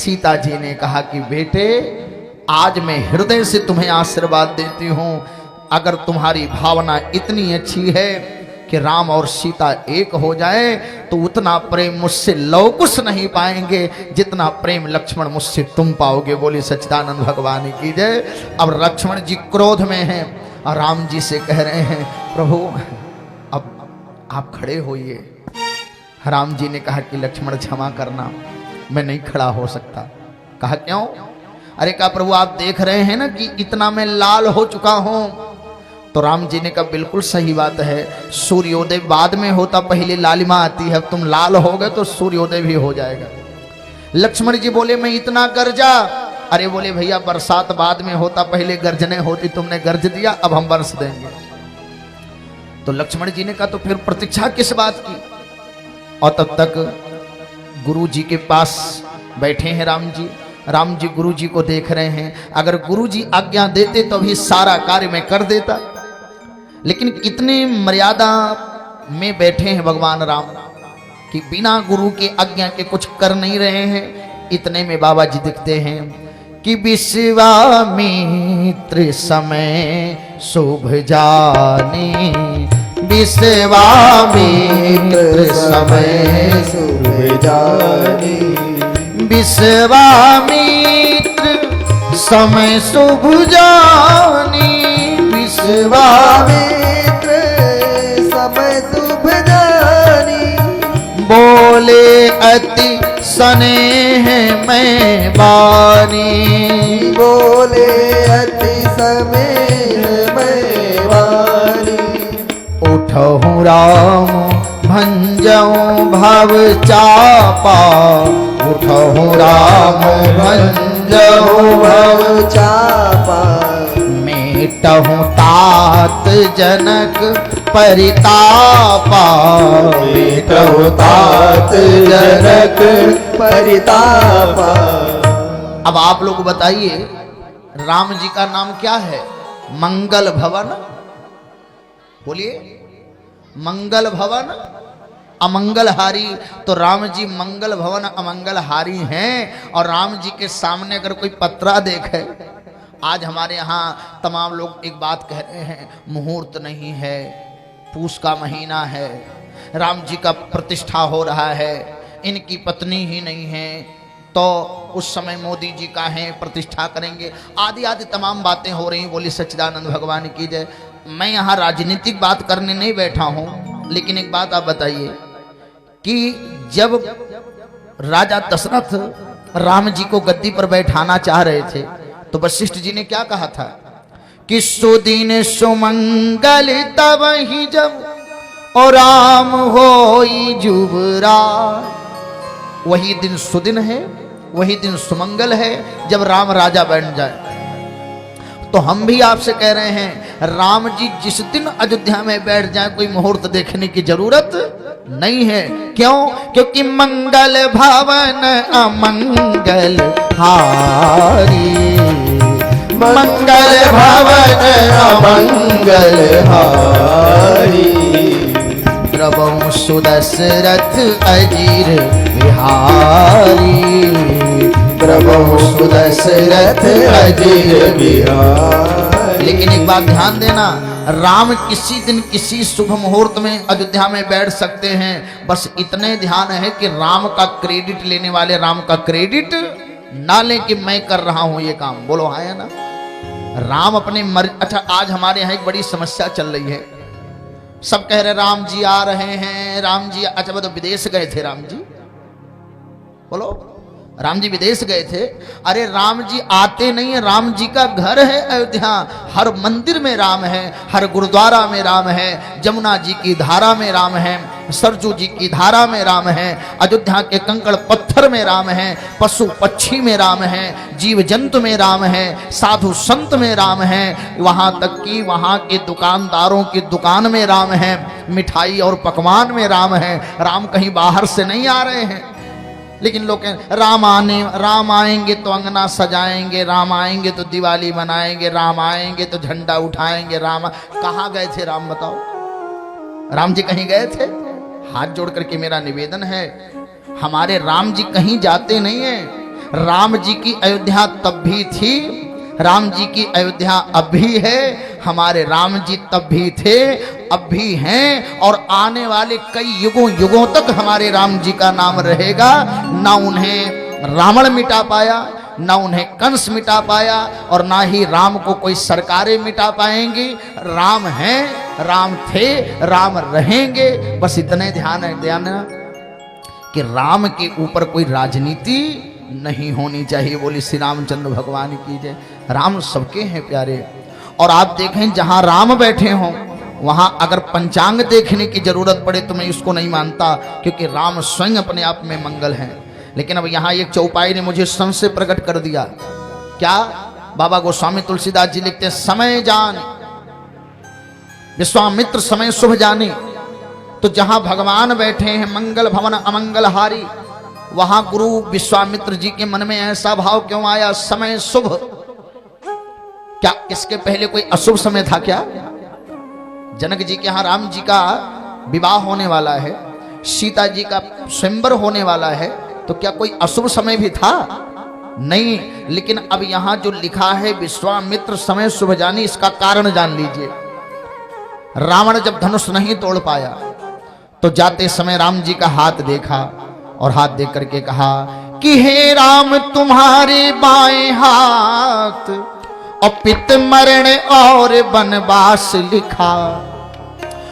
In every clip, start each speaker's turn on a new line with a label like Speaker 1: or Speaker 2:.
Speaker 1: सीता जी ने कहा कि बेटे, आज मैं हृदय से तुम्हें आशीर्वाद देती हूं, अगर तुम्हारी भावना इतनी अच्छी है कि राम और सीता एक हो जाए तो उतना प्रेम मुझसे लोग कुछ नहीं पाएंगे जितना प्रेम लक्ष्मण मुझसे तुम पाओगे। बोली सच्चिदानंद भगवान की जय। अब लक्ष्मण जी क्रोध में हैं और राम जी से कह रहे हैं, प्रभु अब आप खड़े होइए। राम जी ने कहा कि लक्ष्मण क्षमा करना, मैं नहीं खड़ा हो सकता। कहा क्यों? अरे कहा प्रभु आप देख रहे हैं ना कि इतना मैं लाल हो चुका हूं। तो राम जी ने कहा बिल्कुल सही बात है, सूर्योदय बाद में होता, पहले लालिमा आती है, तुम लाल हो गए तो सूर्योदय भी हो जाएगा। लक्ष्मण जी बोले मैं इतना गरजा। अरे बोले भैया बरसात बाद में होता, पहले गर्जने होती, तुमने गर्ज दिया, अब हम बरस देंगे। तो लक्ष्मण जी ने कहा तो फिर प्रतीक्षा किस बात की? और तब तक गुरु जी के पास बैठे हैं राम जी। राम जी गुरु जी को देख रहे हैं, अगर गुरु जी आज्ञा देते तो भी सारा कार्य मैं कर देता, लेकिन कितने मर्यादा में बैठे हैं भगवान राम कि बिना गुरु के आज्ञा के कुछ कर नहीं रहे हैं। इतने में बाबा जी दिखते हैं कि विश्वामित्र समय शुभ जाने, विश्वामित्र समय
Speaker 2: शुभ जाने,
Speaker 1: विश्वामित्र समय शुभ जाने,
Speaker 2: विश्वामित्र समय शुभ जानी,
Speaker 1: बोले अति स्नेह में बानी,
Speaker 2: बोले अति समय में वाणी,
Speaker 1: उठहु राम भंजऊ भव चापा, उठहु राम भंजऊ
Speaker 2: भव चापा,
Speaker 1: मेटहु तात जनक परितापा,
Speaker 2: मेटहु तात जनक परितापा।
Speaker 1: अब आप लोग बताइए राम जी का नाम क्या है? मंगल भवन। बोलिए मंगल भवन अमंगलहारी। तो राम जी मंगल भवन अमंगलहारी हैं। और राम जी के सामने अगर कोई पत्रा देखे, आज हमारे यहाँ तमाम लोग एक बात कह रहे हैं, मुहूर्त नहीं है, पूस का महीना है, राम जी का प्रतिष्ठा हो रहा है, इनकी पत्नी ही नहीं है, तो उस समय मोदी जी का है, प्रतिष्ठा करेंगे, आदि आदि तमाम बातें हो रही। बोली सच्चिदानंद भगवान की जय। मैं यहाँ राजनीतिक बात करने नहीं बैठा हूँ, लेकिन एक बात आप बताइए कि जब राजा दशरथ राम जी को गद्दी पर बैठाना चाह रहे थे तो वशिष्ठ जी ने क्या कहा था कि सुदीन सुमंगल तब ही जब और राम होई जुबराज। वही दिन सुदिन है, वही दिन सुमंगल है जब राम राजा बन जाए। तो हम भी आपसे कह रहे हैं राम जी जिस दिन अयोध्या में बैठ जाए कोई मुहूर्त देखने की जरूरत नहीं है। क्यों? क्योंकि मंगल भवन अमंगल हारी, मंगल भवन अमंगल हारी, प्रभु सुदशरथ अजीर बिहारी, प्रभु सुदशरथ अजीर बिहारी। लेकिन एक बात ध्यान देना, राम किसी दिन किसी शुभ मुहूर्त में अयोध्या में बैठ सकते हैं, बस इतने ध्यान है कि राम का क्रेडिट लेने वाले राम का क्रेडिट ना ले कि मैं कर रहा हूं ये काम। बोलो हाँ या ना? राम अपने अच्छा आज हमारे यहाँ एक बड़ी समस्या चल रही है, सब कह रहे राम जी आ रहे हैं, राम जी। अच्छा तो विदेश गए थे राम जी? बोलो राम जी विदेश गए थे? अरे राम जी आते नहीं है, राम जी का घर है अयोध्या, हर मंदिर में राम है, हर गुरुद्वारा में राम है, जमुना जी की धारा में राम है, सरजू जी की धारा में राम है, अयोध्या के कंकड़ पत्थर में राम है, पशु पक्षी में राम है, जीव जंतु में राम है, साधु संत में राम है, वहां तक कि वहां के दुकानदारों की दुकान में राम है, मिठाई और पकवान में राम है। राम कहीं बाहर से नहीं आ रहे हैं। लेकिन लोग राम आएंगे तो अंगना सजाएंगे, राम आएंगे तो दिवाली मनाएंगे, राम आएंगे तो झंडा उठाएंगे। राम कहाँ गए थे राम? बताओ, राम जी कहीं गए थे? हाथ जोड़ करके मेरा निवेदन है, हमारे राम जी कहीं जाते नहीं हैं। राम जी की अयोध्या तब भी थी, राम जी की अयोध्या अब भी है, हमारे राम जी तब भी थे, अब भी हैं, और आने वाले कई युगों युगों तक हमारे राम जी का नाम रहेगा। ना उन्हें रावण मिटा पाया, ना उन्हें कंस मिटा पाया, और ना ही राम को कोई सरकारें मिटा पाएंगी। राम हैं, राम थे, राम रहेंगे। बस इतने ध्यान कि राम के ऊपर कोई राजनीति नहीं होनी चाहिए। बोली श्री रामचंद्र भगवान की जय। राम सबके हैं प्यारे। और आप देखें जहां राम बैठे हों वहां अगर पंचांग देखने की जरूरत पड़े तो मैं इसको नहीं मानता, क्योंकि राम स्वयं अपने आप में मंगल हैं। लेकिन अब यहां एक चौपाई ने मुझे संशय प्रकट कर दिया। क्या? बाबा गोस्वामी तुलसीदास जी लिखते हैं, समय जान विश्वामित्र समय शुभ जाने। तो जहां भगवान बैठे हैं मंगल भवन अमंगल हारी, वहां गुरु विश्वामित्र जी के मन में ऐसा भाव क्यों आया, समय शुभ? क्या इसके पहले कोई अशुभ समय था क्या? जनक जी के यहां राम जी का विवाह होने वाला है, सीता जी का स्वयंवर होने वाला है, तो क्या कोई अशुभ समय भी था? नहीं। लेकिन अब यहां जो लिखा है विश्वामित्र समय शुभ जानी, इसका कारण जान लीजिए। रावण जब धनुष नहीं तोड़ पाया तो जाते समय राम जी का हाथ देखा और हाथ देख करके कहा कि हे राम तुम्हारे बाएं हाथ और पित मरण और वनवास लिखा,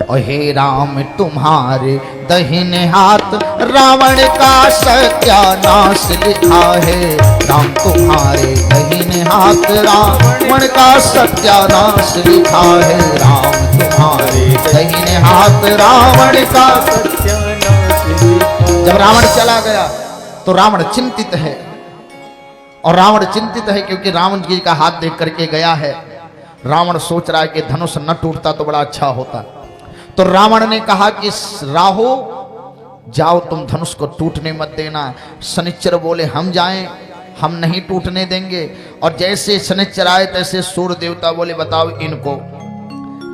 Speaker 1: और हे राम तुम्हारे दाहिने हाथ रावण का सत्यानाश लिखा है। राम तुम्हारे दाहिने हाथ रावण का सत्यानाश लिखा है। राम तुम्हारे दाहिने हाथ रावण का सत्यानाश लिखा। जब रावण चला गया तो रावण चिंतित है, और रावण चिंतित है क्योंकि रावण जी का हाथ देख करके गया है। रावण सोच रहा है कि धनुष न टूटता तो बड़ा अच्छा होता। तो रावण ने कहा कि राहु जाओ, तुम धनुष को टूटने मत देना। शनिश्चर बोले हम जाएं, हम नहीं टूटने देंगे। और जैसे शनिश्चर आए तैसे सूर्य देवता बोले बताओ इनको,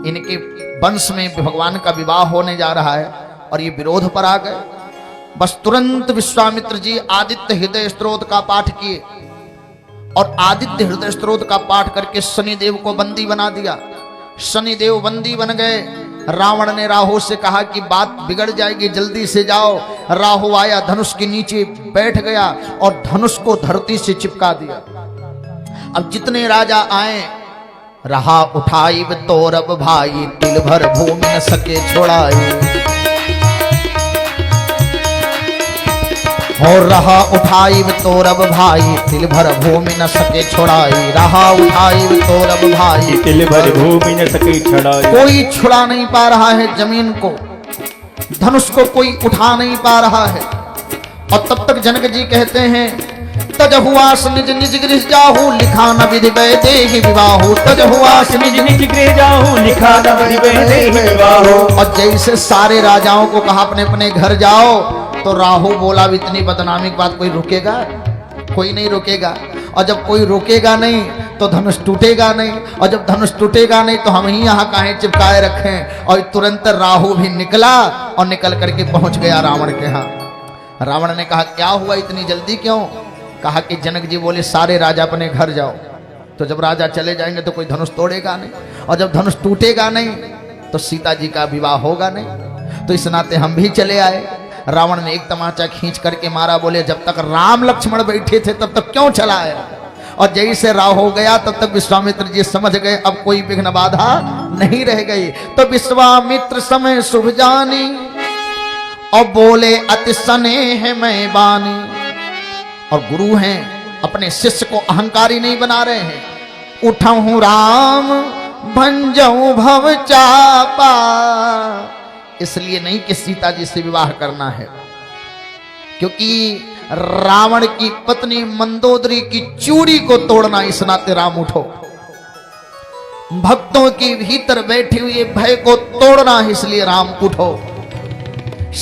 Speaker 1: इनके वंश में भगवान का विवाह होने जा रहा है, और ये विरोध पर आ गए। बस तुरंत विश्वामित्र जी आदित्य हृदय स्तोत्र का पाठ किए, और आदित्य हृदय स्तोत्र का पाठ करके शनिदेव को बंदी बना दिया। शनिदेव बंदी बन गए। रावण ने राहु से कहा कि बात बिगड़ जाएगी, जल्दी से जाओ। राहु आया, धनुष के नीचे बैठ गया और धनुष को धरती से चिपका दिया। अब जितने राजा आए, रहा उठाई तोरब भाई, तिल भर भूमि न सके छोड़ाई। और रहा उठाई तोरब भाई, तिल भर भूमि न सके छोड़ाई। रहा उठाई तोरब भाई,
Speaker 2: तिल भर भूमि न सके छोड़ाई।
Speaker 1: कोई छुड़ा नहीं पा रहा है जमीन को, धनुष को कोई उठा नहीं पा रहा है। और तब तक जनक जी कहते हैं तज हुआस निज निज गृह जाहू, लिखा न विधि वैदेही विवाहु। तज हुआस निज निज गृह जाहू, लिखा न विधि वैदेही विवाहु। और जैसे सारे राजाओं को कहा अपने अपने घर जाओ, तो राहु बोला इतनी बदनामी की बात कोई रुकेगा? कोई नहीं रुकेगा। और जब कोई रुकेगा नहीं तो धनुष टूटेगा नहीं, और जब धनुष टूटेगा नहीं तो हम ही यहाँ काहे चिपकाए रखें। और तुरंत राहु भी निकला और निकल करके पहुंच गया रावण के यहाँ। रावण ने कहा क्या हुआ, इतनी जल्दी क्यों? कहा कि जनक जी बोले सारे राजा अपने घर जाओ। तो जब राजा चले जाएंगे तो कोई धनुष तोड़ेगा नहीं, और जब धनुष टूटेगा नहीं तो सीता जी का विवाह होगा नहीं। तो इस नाते हम भी चले आए। रावण ने एक तमाचा खींच करके मारा, बोले जब तक राम लक्ष्मण बैठे थे तब तक क्यों चलाया? और जैसे राव हो गया तब तक विश्वामित्र जी समझ गए अब कोई विघ्न बाधा नहीं रह गई। तो विश्वामित्र समय शुभ जानी, और बोले अति स्नेह मैं बानी। और गुरु हैं, अपने शिष्य को अहंकारी नहीं बना रहे हैं। उठहूं राम भंजऊ भव चापा, इसलिए नहीं कि सीता जी से विवाह करना है, क्योंकि रावण की पत्नी मंदोदरी की चूड़ी को तोड़ना, इस नाते राम उठो। भक्तों के भीतर बैठे हुए भय को तोड़ना, इसलिए राम उठो।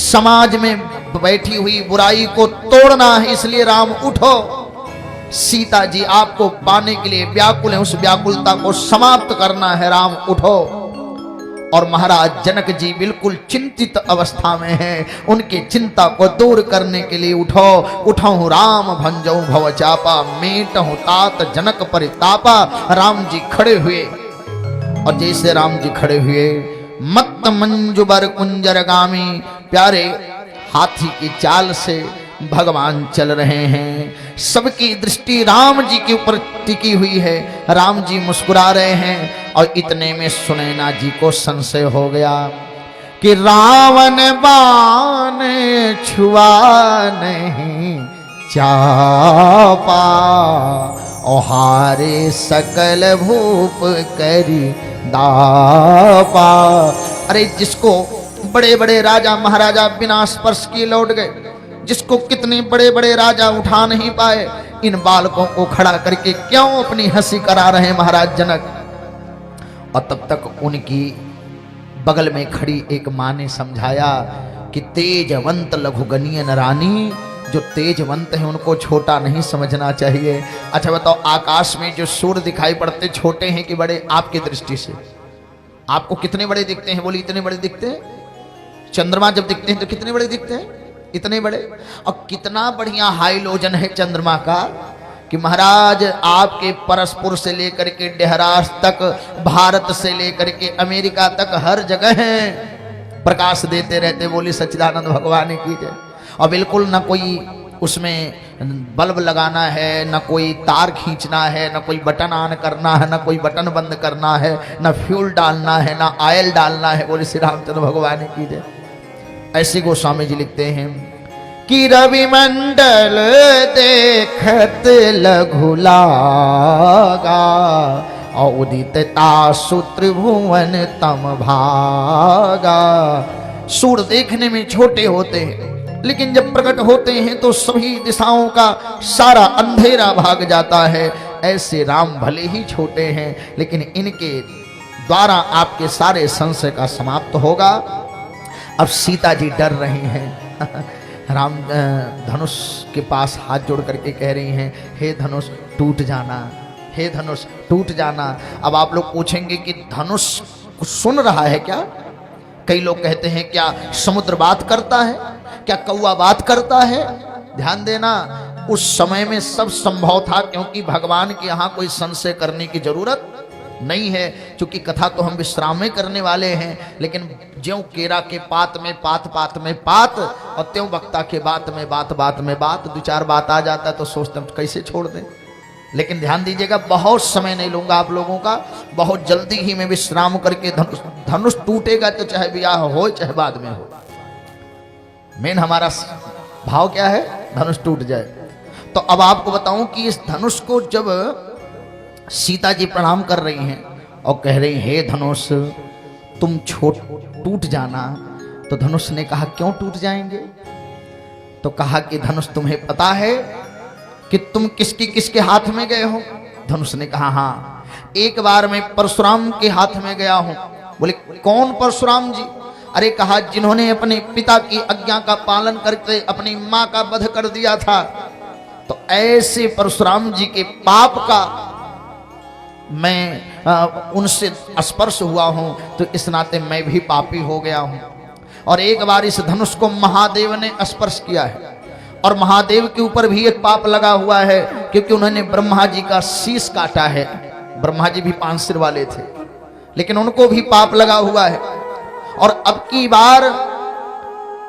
Speaker 1: समाज में बैठी हुई बुराई को तोड़ना है, इसलिए राम उठो। सीता जी आपको पाने के लिए व्याकुल है, उस व्याकुलता को समाप्त करना है, राम उठो। और महाराज जनक जी बिल्कुल चिंतित अवस्था में हैं। उनकी चिंता को दूर करने के लिए उठो उठो राम भंजो भव चापा, मेटहु तात जनक परितापा। राम जी खड़े हुए और जैसे राम जी खड़े हुए, मत मंजुबर कुंजर गामी, प्यारे हाथी की चाल से भगवान चल रहे हैं। सबकी दृष्टि राम जी के ऊपर टिकी हुई है। राम जी मुस्कुरा रहे हैं और इतने में सुनैना जी को संशय हो गया कि रावण बाण छुआ नहीं चापा, ओहारे सकल भूप करी दापा। अरे जिसको बड़े बड़े राजा महाराजा बिना स्पर्श किए लौट गए, जिसको कितने बड़े बड़े राजा उठा नहीं पाए, इन बालकों को खड़ा करके क्यों अपनी हंसी करा रहे हैं महाराज जनक। और तब तक उनकी बगल में खड़ी एक मां ने समझाया कि तेजवंत लघुगनियन रानी, जो तेजवंत है उनको छोटा नहीं समझना चाहिए। अच्छा बताओ, आकाश में जो सूर्य दिखाई पड़ते छोटे हैं कि बड़े आपकी दृष्टि से? आपको कितने बड़े दिखते हैं? बोली इतने बड़े दिखते हैं। चंद्रमा जब दिखते हैं तो कितने बड़े दिखते हैं? इतने बड़े। और कितना बढ़िया हाइलोजन है चंद्रमा का कि महाराज आपके परसपुर से लेकर के डेहरास तक, भारत से लेकर के अमेरिका तक हर जगह है प्रकाश देते रहते। बोली सच्चिदानंद भगवान की जय। और बिल्कुल न कोई उसमें बल्ब लगाना है, न कोई तार खींचना है, न कोई बटन ऑन करना है, न कोई बटन बंद करना है, न फ्यूल डालना है, न ऑयल डालना है। बोले श्री रामचंद्र भगवान की जय। ऐसे गोस्वामी जी लिखते हैं कि रवि मंडल देखत लघु लागा, और उदित तासु त्रिभुवन तम भागा। सूर्य देखने में छोटे होते हैं, लेकिन जब प्रकट होते हैं तो सभी दिशाओं का सारा अंधेरा भाग जाता है। ऐसे राम भले ही छोटे हैं, लेकिन इनके द्वारा आपके सारे संशय का समाप्त होगा। अब सीता जी डर रही हैं। राम धनुष के पास हाथ जोड़ करके कह रही हैं, हे धनुष टूट जाना, हे धनुष टूट जाना। अब आप लोग पूछेंगे कि धनुष सुन रहा है क्या? कई लोग कहते हैं क्या समुद्र बात करता है, क्या कौवा बात करता है? ध्यान देना, उस समय में सब संभव था, क्योंकि भगवान के यहाँ कोई संशय करने की जरूरत नहीं है। क्योंकि कथा तो हम विश्राम में करने वाले हैं, लेकिन ज्यों केरा के पात में पात, पात में पात, और त्यों वक्ता के बात में बात, बात में बात। दो चार बात आ जाता है तो सोचते हम कैसे छोड़ दें। लेकिन ध्यान दीजिएगा, बहुत समय नहीं लूंगा आप लोगों का, बहुत जल्दी ही मैं विश्राम करके धनुष टूटेगा तो चाहे ब्याह हो चाहे बाद में हो। मेन हमारा भाव क्या है? धनुष टूट जाए। तो अब आपको बताऊं कि इस धनुष को जब सीता जी प्रणाम कर रही हैं और कह रही, हे धनुष तुम टूट जाना, तो धनुष ने कहा क्यों टूट जाएंगे? तो कहा कि धनुष तुम्हें पता है कि तुम किसके हाथ में गए हो? धनुष ने कहा हाँ, एक बार मैं परशुराम के हाथ में गया हूं। बोले कौन परशुराम जी? अरे कहा जिन्होंने अपने पिता की आज्ञा का पालन करके अपनी मां का वध कर दिया था। तो ऐसे परशुराम जी के पाप का मैं उनसे स्पर्श हुआ हूं, तो इस नाते मैं भी पापी हो गया हूं। और एक बार इस धनुष को महादेव ने स्पर्श किया है, और महादेव के ऊपर भी एक पाप लगा हुआ है, क्योंकि उन्होंने ब्रह्मा जी का शीश काटा है। ब्रह्मा जी भी 5 सिर वाले थे, लेकिन उनको भी पाप लगा हुआ है। और अब की बार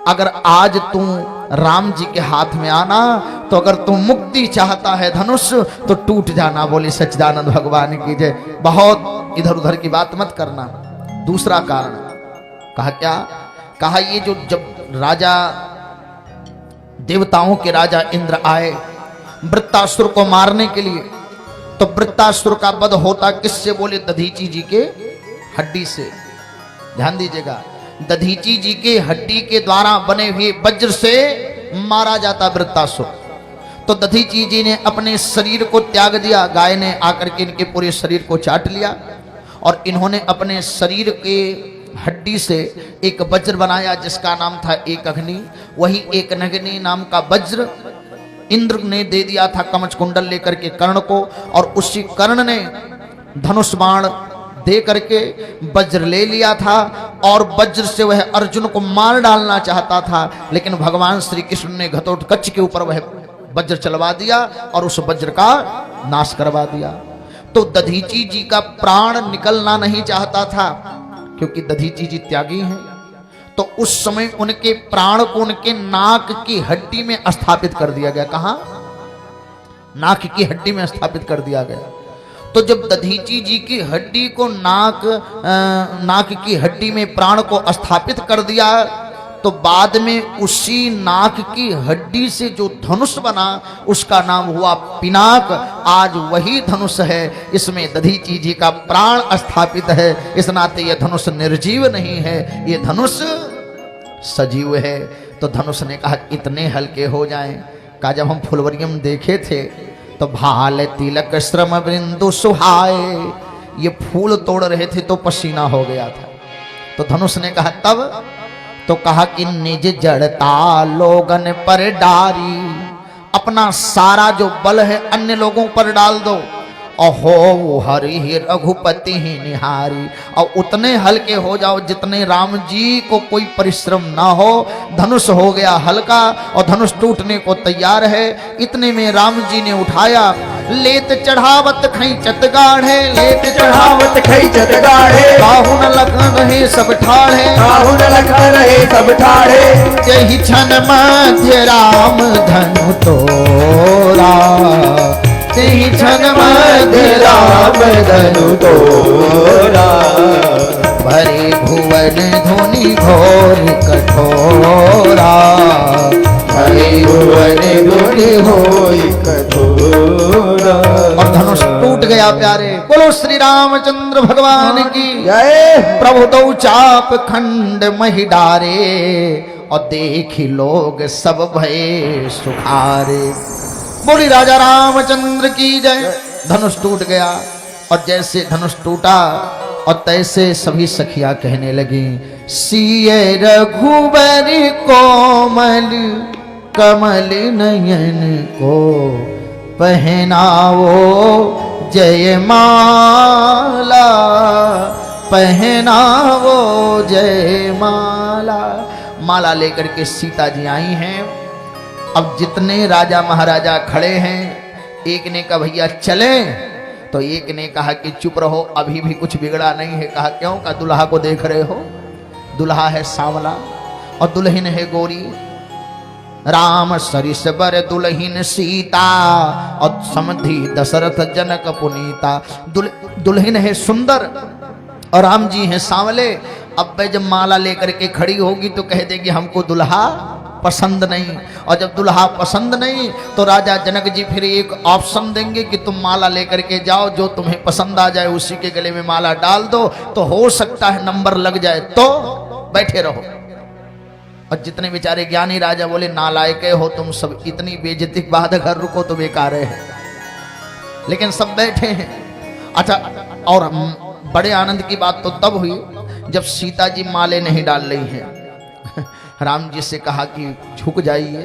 Speaker 1: अगर आज तुम राम जी के हाथ में आना, तो अगर तुम मुक्ति चाहता है धनुष, तो टूट जाना। बोले सच्चिदानंद भगवान की जय। बहुत इधर उधर की बात मत करना। दूसरा कारण कहा क्या? कहा ये जो जब राजा देवताओं के राजा इंद्र आए वृत्तासुर को मारने के लिए, तो वृत्तासुर का वध होता किससे? बोले दधीची जी के हड्डी से। ध्यान दीजिएगा, दधीची जी के हड्डी के द्वारा बने हुए वज्र से मारा जाता वृत्तासुर। तो दधीची जी ने अपने शरीर को त्याग दिया, गाय ने आकर के इनके पूरे शरीर को चाट लिया, और इन्होंने अपने शरीर के हड्डी से एक वज्र बनाया जिसका नाम था एक अग्नि। वही एक नगनी नाम का वज्र इंद्र ने दे दिया था कवच कुंडल लेकर के कर्ण को, और उसी कर्ण ने धनुष बाण दे करके वज्र ले लिया था और वज्र से वह अर्जुन को मार डालना चाहता था, लेकिन भगवान श्री कृष्ण ने घटोत्कच के ऊपर वह वज्र चलवा दिया और उस वज्र का नाश करवा दिया। तो दधीची जी का प्राण निकलना नहीं चाहता था, क्योंकि दधीची जी त्यागी हैं। तो उस समय उनके प्राण को उनके नाक की हड्डी में स्थापित कर दिया गया। कहां? नाक की हड्डी में स्थापित कर दिया गया। तो जब दधीची जी की हड्डी को नाक की हड्डी में प्राण को स्थापित कर दिया, तो बाद में उसी नाक की हड्डी से जो धनुष बना उसका नाम हुआ पिनाक। आज वही धनुष है, इसमें दधीची जी का प्राण स्थापित है। इस नाते यह धनुष निर्जीव नहीं है, यह धनुष सजीव है। तो धनुष ने कहा इतने हल्के हो जाएं। कहा जब हम फुलवरियम देखे थे तो भाल तिलक श्रम बिंदु सुहाए, ये फूल तोड़ रहे थे तो पसीना हो गया था। तो धनुष ने कहा तब? तो कहा कि निज जड़ता लोगन पर डारी, अपना सारा जो बल है अन्य लोगों पर डाल दो। अहो हरि रघुपति ही निहारी, और उतने हल्के हो जाओ जितने राम जी को कोई परिश्रम ना हो। धनुष हो गया हल्का और धनुष टूटने को तैयार है। इतने में राम जी ने उठाया, लेत चढ़ावत खैचत गाढ़े, लेत
Speaker 3: चढ़ावत खैचत गाढ़े,
Speaker 1: काहू न लखन रहे सब ठाढ़े,
Speaker 3: काहू न लखन रहे सब ठाढ़े।
Speaker 1: यही क्षण मध्य राम धनु तोरा, यही क्षण मध्य राम धनु तोरा। भरे भुवन धुनि घोर कठोरा, भरे भुवन धुनि घोर
Speaker 3: कठोरा।
Speaker 1: और धनुष टूट गया प्यारे। बोलो श्री रामचंद्र भगवान की
Speaker 3: जय।
Speaker 1: प्रभु दो चाप खंड मही डारे, और देखी लोग सब भये सुखारे। बोली राजा रामचंद्र की जय। धनुष टूट गया, और जैसे धनुष टूटा और तैसे सभी सखियां कहने लगी, सिय रघुबर कोमल कमल नयन को पहनाओ जयमाला, पहनाओ जयमाला। माला लेकर के सीता जी आई हैं। अब जितने राजा महाराजा खड़े हैं, एक ने कहा भैया चले, तो एक ने कहा कि चुप रहो, अभी भी कुछ बिगड़ा नहीं है। कहा क्यों? का दुल्हा को देख रहे हो, दुल्हा है सांवला और दुल्हन है गोरी। राम सरिस बर दुल्हन सीता, और समधि दशरथ जनक पुनीता। दुल्हन है सुंदर और राम जी हैं सांवले। अब वह जब माला लेकर के खड़ी होगी तो कह देगी हमको दुल्हा पसंद नहीं, और जब दुल्हा पसंद नहीं तो राजा जनक जी फिर एक ऑप्शन देंगे कि तुम माला लेकर के जाओ, जो तुम्हें पसंद आ जाए उसी के गले में माला डाल दो, तो हो सकता है नंबर लग जाए, तो बैठे रहो। और जितने बेचारे ज्ञानी राजा बोले नालायक हो तुम सब, इतनी बेइज्जती के बाद घर रुको तो बेकार है, लेकिन सब बैठे हैं। अच्छा, और बड़े आनंद की बात तो तब हुई जब सीता जी माले नहीं डाल रही हैं। राम जी से कहा कि झुक जाइए।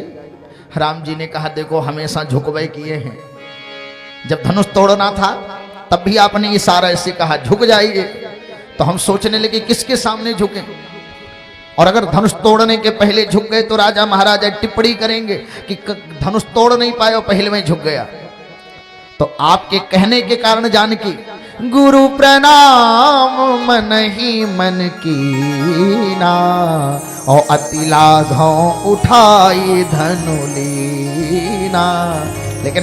Speaker 1: राम जी ने कहा देखो हमेशा झुकवे किए हैं, जब धनुष तोड़ना था तब भी आपने इशारा ऐसे कहा झुक जाइए, तो हम सोचने लगे किसके सामने झुकें, और अगर धनुष तोड़ने के पहले झुक गए तो राजा महाराजा टिप्पणी करेंगे कि धनुष तोड़ नहीं पाए और पहले में झुक गया। तो आपके कहने के कारण जानकी गुरु प्रणाम मन ही मन कीना, और अति लाघव उठाई धनु लीना।